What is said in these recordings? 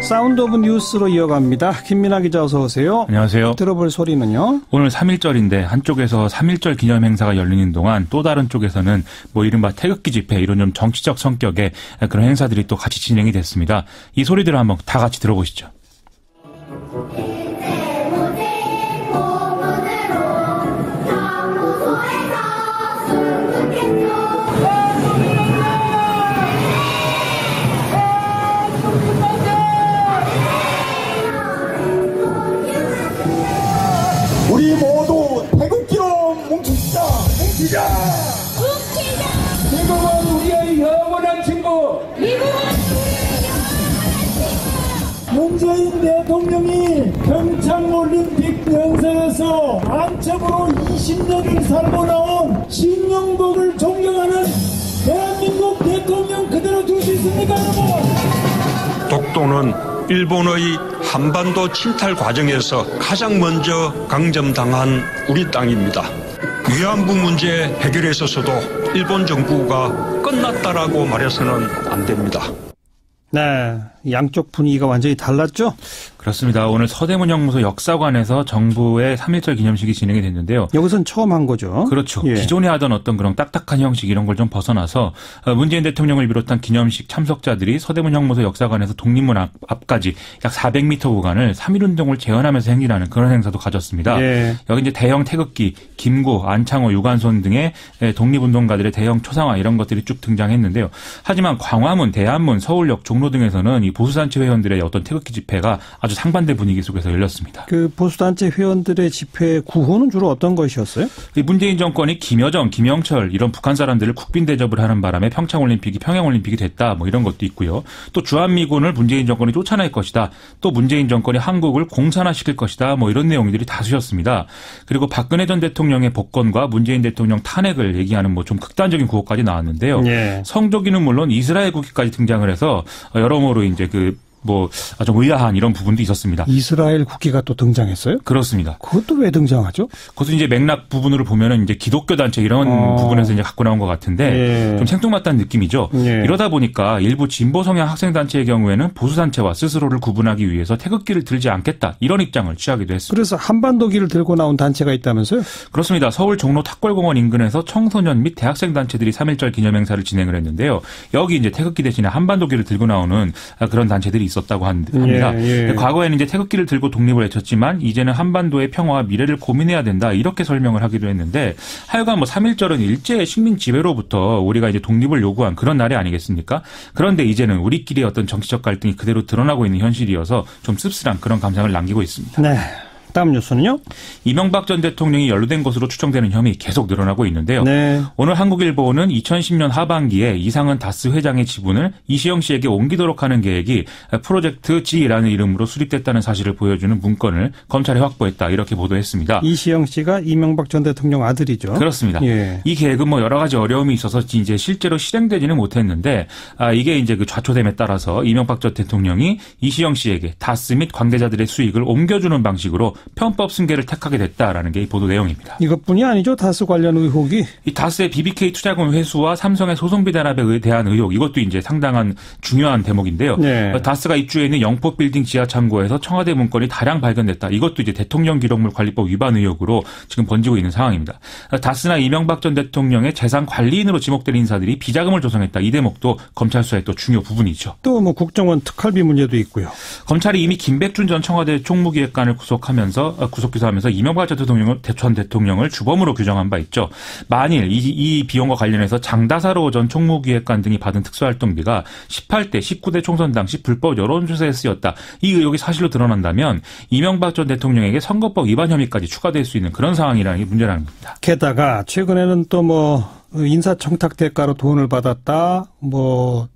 사운드 오브 뉴스로 이어갑니다. 김민아 기자 어서 오세요. 안녕하세요. 들어볼 소리는요. 오늘 3.1절인데 한쪽에서 3.1절 기념 행사가 열리는 동안 또 다른 쪽에서는 이른바 태극기 집회 이런 좀 정치적 성격의 그런 행사들이 또 같이 진행이 됐습니다. 이 소리들을 한번 다 같이 들어보시죠. 우리 모두 태극기로 뭉치자. 미국은 우리의 영원한 친구. 문재인 대통령이 평창올림픽 행사에서 안첩으로 20년을 살고 나온 신영복을 존경하는 대한민국 대통령 그대로 둘 수 있습니까, 여러분? 독도는 일본의 한반도 침탈 과정에서 가장 먼저 강점당한 우리 땅입니다. 위안부 문제 해결에 있어서도 일본 정부가 끝났다라고 말해서는 안 됩니다. 네, 양쪽 분위기가 완전히 달랐죠? 그렇습니다. 오늘 서대문 형무소 역사관에서 정부의 3.1절 기념식이 진행이 됐는데요. 여기서는 처음 한 거죠? 그렇죠. 예. 기존에 하던 어떤 그런 딱딱한 형식 이런 걸 좀 벗어나서 문재인 대통령을 비롯한 기념식 참석자들이 서대문 형무소 역사관에서 독립문 앞까지 약 400m 구간을 3.1운동을 재현하면서 행진하는 그런 행사도 가졌습니다. 예. 여기 이제 대형 태극기, 김구, 안창호, 유관손 등의 독립운동가들의 대형 초상화 이런 것들이 쭉 등장했는데요. 하지만 광화문, 대한문, 서울역, 종로 등에서는 이 보수단체 회원들의 어떤 태극기 집회가 아주 상반된 분위기 속에서 열렸습니다. 그 보수단체 회원들의 집회 구호는 주로 어떤 것이었어요? 문재인 정권이 김여정, 김영철 이런 북한 사람들을 국빈 대접을 하는 바람에 평창올림픽이 평양올림픽이 됐다 이런 것도 있고요. 또 주한미군을 문재인 정권이 쫓아낼 것이다. 또 문재인 정권이 한국을 공산화시킬 것이다. 이런 내용들이 다수였습니다. 그리고 박근혜 전 대통령의 복권과 문재인 대통령 탄핵을 얘기하는 좀 극단적인 구호까지 나왔는데요. 예. 성조기는 물론 이스라엘 국기까지 등장을 해서 여러모로 이제 좀 의아한 이런 부분도 있었습니다. 이스라엘 국기가 또 등장했어요? 그렇습니다. 그것도 왜 등장하죠? 그것도 이제 맥락 부분으로 보면은 이제 기독교 단체 이런 부분에서 이제 갖고 나온 것 같은데 예. 좀 생뚱맞다는 느낌이죠. 예. 이러다 보니까 일부 진보 성향 학생 단체의 경우에는 보수 단체와 스스로를 구분하기 위해서 태극기를 들지 않겠다 이런 입장을 취하기도 했습니다. 그래서 한반도기를 들고 나온 단체가 있다면서요? 그렇습니다. 서울 종로 탁골공원 인근에서 청소년 및 대학생 단체들이 3.1절 기념 행사를 진행을 했는데요. 여기 이제 태극기 대신에 한반도기를 들고 나오는 그런 단체들이 있었다고 합니다. 예, 예. 과거에는 이제 태극기를 들고 독립을 외쳤지만 이제는 한반도의 평화와 미래를 고민해야 된다 이렇게 설명을 하기도 했는데 하여간 3.1절은 일제의 식민 지배로부터 우리가 이제 독립을 요구한 그런 날이 아니겠습니까? 그런데 이제는 우리끼리의 어떤 정치적 갈등이 그대로 드러나고 있는 현실이어서 좀 씁쓸한 그런 감상을 남기고 있습니다. 네. 다음 뉴스는요? 이명박 전 대통령이 연루된 것으로 추정되는 혐의 계속 늘어나고 있는데요. 네. 오늘 한국일보는 2010년 하반기에 이상은 다스 회장의 지분을 이시영 씨에게 옮기도록 하는 계획이 프로젝트 G라는 이름으로 수립됐다는 사실을 보여주는 문건을 검찰에 확보했다 이렇게 보도했습니다. 이시영 씨가 이명박 전 대통령 아들이죠. 그렇습니다. 예. 이 계획은 여러 가지 어려움이 있어서 이제 실제로 실행되지는 못했는데 이게 이제 그 좌초됨에 따라서 이명박 전 대통령이 이시영 씨에게 다스 및 관계자들의 수익을 옮겨주는 방식으로 편법 승계를 택하게 됐다라는 게 이 보도 내용입니다. 이것뿐이 아니죠. 다스 관련 의혹이. 이 다스의 BBK 투자금 회수와 삼성의 소송비 대납에 대한 의혹 이것도 이제 상당한 중요한 대목인데요. 네. 다스가 입주해 있는 영포 빌딩 지하 창고에서 청와대 문건이 다량 발견됐다. 이것도 이제 대통령 기록물 관리법 위반 의혹으로 지금 번지고 있는 상황입니다. 다스나 이명박 전 대통령의 재산 관리인으로 지목된 인사들이 비자금을 조성했다. 이 대목도 검찰 수사의 또 중요 부분이죠. 또 국정원 특활비 문제도 있고요. 검찰이 이미 김백준 전 청와대 총무기획관을 구속 기소하면서 이명박 전 대통령을 주범으로 규정한 바 있죠. 만일 이 비용과 관련해서 장다사로 전 총무기획관 등이 받은 특수활동비가 18대, 19대 총선 당시 불법 여론조사에 쓰였다. 이 의혹이 사실로 드러난다면 이명박 전 대통령에게 선거법 위반 혐의까지 추가될 수 있는 그런 상황이라는 게 문제라는 겁니다. 게다가 최근에는 또 인사청탁 대가로 돈을 받았다,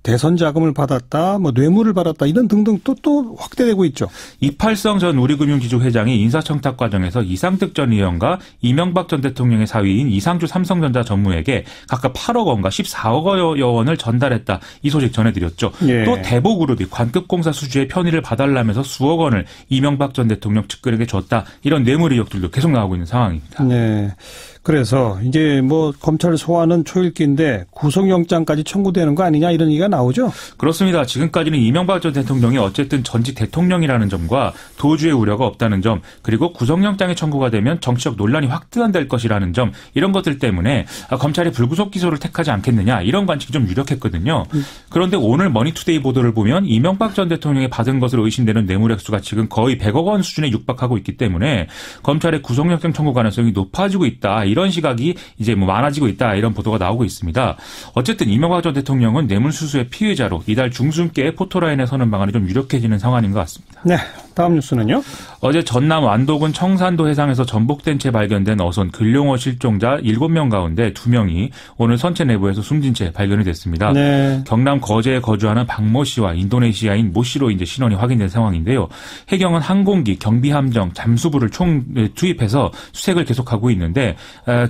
대선 자금을 받았다, 뇌물을 받았다, 이런 등등 또 확대되고 있죠. 이팔성 전 우리금융지주 회장이 인사청탁 과정에서 이상득 전 의원과 이명박 전 대통령의 사위인 이상주 삼성전자 전무에게 각각 8억 원과 14억 원을 전달했다. 이 소식 전해드렸죠. 예. 또 대보그룹이 관급공사 수주의 편의를 봐달라면서 수억 원을 이명박 전 대통령 측근에게 줬다. 이런 뇌물 의혹들도 계속 나오고 있는 상황입니다. 네. 그래서 이제 뭐 검찰 소환은 초읽기인데 구속영장까지 청구되는 거 아니냐 이런 얘기가 나오죠? 그렇습니다. 지금까지는 이명박 전 대통령이 어쨌든 전직 대통령이라는 점과 도주의 우려가 없다는 점, 그리고 구속영장의 청구가 되면 정치적 논란이 확대될 것이라는 점, 이런 것들 때문에 검찰이 불구속 기소를 택하지 않겠느냐 이런 관측이 좀 유력했거든요. 그런데 오늘 머니투데이 보도를 보면 이명박 전 대통령이 받은 것으로 의심되는 뇌물 액수가 지금 거의 100억 원 수준에 육박하고 있기 때문에 검찰의 구속영장 청구 가능성이 높아지고 있다. 이런 시각이 이제 뭐 많아지고 있다. 이런 보도가 나오고 있습니다. 어쨌든 이명박 전 대통령은 뇌물수수의 피해자로 이달 중순께 포토라인에 서는 방안이 좀 유력해지는 상황인 것 같습니다. 네. 다음 뉴스는요? 어제 전남 완도군 청산도 해상에서 전복된 채 발견된 어선 근룡호 실종자 7명 가운데 2명이 오늘 선체 내부에서 숨진 채 발견이 됐습니다. 네. 경남 거제에 거주하는 박모 씨와 인도네시아인 모 씨로 이제 신원이 확인된 상황인데요. 해경은 항공기, 경비함정, 잠수부를 총 투입해서 수색을 계속하고 있는데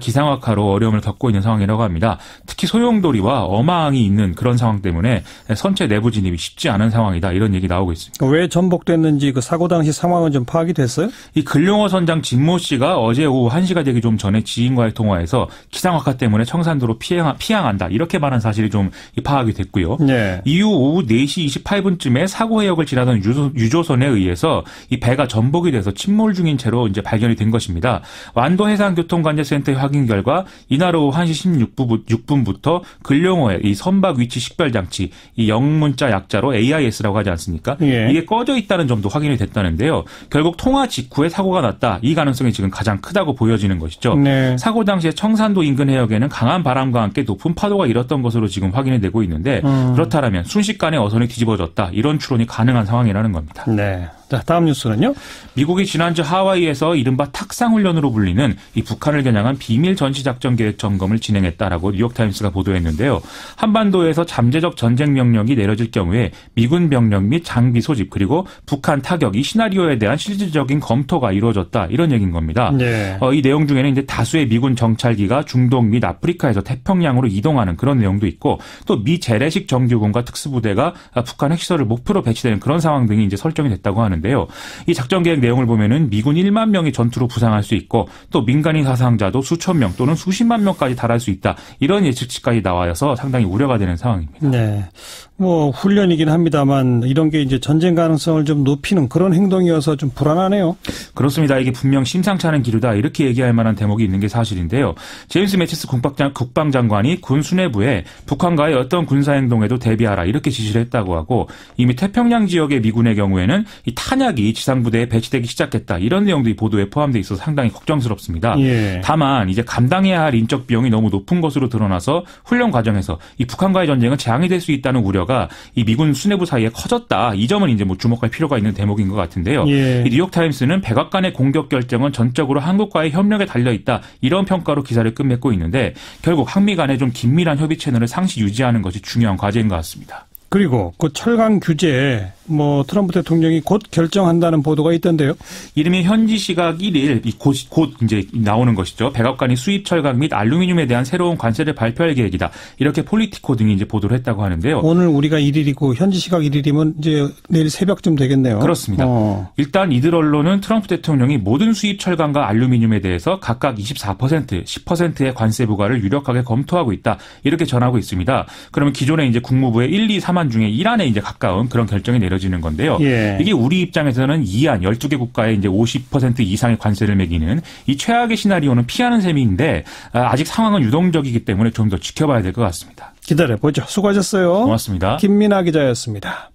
기상악화로 어려움을 겪고 있는 상황이라고 합니다. 특히 소용돌이와 어망이 있는 그런 상황 때문에 선체 내부 진입이 쉽지 않은 상황이다. 이런 얘기 나오고 있습니다. 왜 전복됐는지 그 사고 당시 상황은 좀 파악이 됐어요? 이 근룡호 선장 진모 씨가 어제 오후 1시가 되기 좀 전에 지인과의 통화에서 기상악화 때문에 청산도로 피항한다. 이렇게 말한 사실이 좀 파악이 됐고요. 네. 이후 오후 4시 28분쯤에 사고 해역을 지나던 유조선에 의해서 이 배가 전복이 돼서 침몰 중인 채로 이제 발견이 된 것입니다. 완도 해상교통관제센터의 확인 결과 이날 오후 1시 16분부터 근룡호의 이 선박 위치 식별 장치, 이 영문자 약자로 AIS라고 하지 않습니까? 예. 이게 꺼져 있다는 점도 확인이 됐다는데요. 결국 통화 직후에 사고가 났다. 이 가능성이 지금 가장 크다고 보여지는 것이죠. 네. 사고 당시에 청산도 인근 해역에는 강한 바람과 함께 높은 파도가 일었던 것으로 지금 확인이 되고 있는데 그렇다면 순식간에 어선이 뒤집어졌다. 이런 추론이 가능한 상황이라는 겁니다. 네. 자, 다음 뉴스는요? 미국이 지난주 하와이에서 이른바 탁상훈련으로 불리는 이 북한을 겨냥한 비밀 전시작전 계획 점검을 진행했다라고 뉴욕타임스가 보도했는데요. 한반도에서 잠재적 전쟁 명령이 내려질 경우에 미군 병력 및 장비 소집 그리고 북한 타격 이 시나리오에 대한 실질적인 검토가 이루어졌다. 이런 얘기인 겁니다. 네. 이 내용 중에는 이제 다수의 미군 정찰기가 중동 및 아프리카에서 태평양으로 이동하는 그런 내용도 있고 또 미 재래식 정규군과 특수부대가 북한 핵시설을 목표로 배치되는 그런 상황 등이 이제 설정이 됐다고 하는데요. 이 작전 계획 내용을 보면은 미군 1만 명이 전투로 부상할 수 있고 또 민간인 사상자도 수천 명 또는 수십만 명까지 달할 수 있다. 이런 예측치까지 나와서 상당히 우려가 되는 상황입니다. 네. 뭐 훈련이긴 합니다만 이런 게 이제 전쟁 가능성을 좀 높이는 그런 행동이어서 좀 불안하네요. 그렇습니다. 이게 분명 심상치 않은 기류다. 이렇게 얘기할 만한 대목이 있는 게 사실인데요. 제임스 매티스 국방장관이 군 수뇌부에 북한과의 어떤 군사행동에도 대비하라 이렇게 지시를 했다고 하고 이미 태평양 지역의 미군의 경우에는 이 탄약이 지상부대에 배치되기 시작했다. 이런 내용도 이 보도에 포함되어 있어서 상당히 걱정스럽습니다. 예. 다만 이제 감당해야 할 인적 비용이 너무 높은 것으로 드러나서 훈련 과정에서 이 북한과의 전쟁은 재앙이 될 수 있다는 우려가 이 미군 수뇌부 사이에 커졌다. 이 점은 이제 뭐 주목할 필요가 있는 대목인 것 같은데요. 예. 이 뉴욕타임스는 백악관의 공격 결정은 전적으로 한국과의 협력에 달려 있다. 이런 평가로 기사를 끝맺고 있는데 결국 한미 간의 좀 긴밀한 협의 채널을 상시 유지하는 것이 중요한 과제인 것 같습니다. 그리고 그 철강 규제 뭐 트럼프 대통령이 곧 결정한다는 보도가 있던데요. 이름이 현지 시각 1일 곧 이제 나오는 것이죠. 백악관이 수입 철강 및 알루미늄에 대한 새로운 관세를 발표할 계획이다. 이렇게 폴리티코 등이 이제 보도를 했다고 하는데요. 오늘 우리가 1일이고 현지 시각 1일이면 이제 내일 새벽쯤 되겠네요. 그렇습니다. 일단 이들 언론은 트럼프 대통령이 모든 수입 철강과 알루미늄에 대해서 각각 24%, 10%의 관세 부과를 유력하게 검토하고 있다. 이렇게 전하고 있습니다. 그러면 기존에 이제 국무부의 1, 2, 3안 중에 1안에 이제 가까운 그런 결정이 내려지는 건데요. 예. 이게 우리 입장에서는 2안 12개 국가에 이제 50% 이상의 관세를 매기는 이 최악의 시나리오는 피하는 셈인데 아직 상황은 유동적이기 때문에 좀 더 지켜봐야 될 것 같습니다. 기다려보죠. 수고하셨어요. 고맙습니다. 김민아 기자였습니다.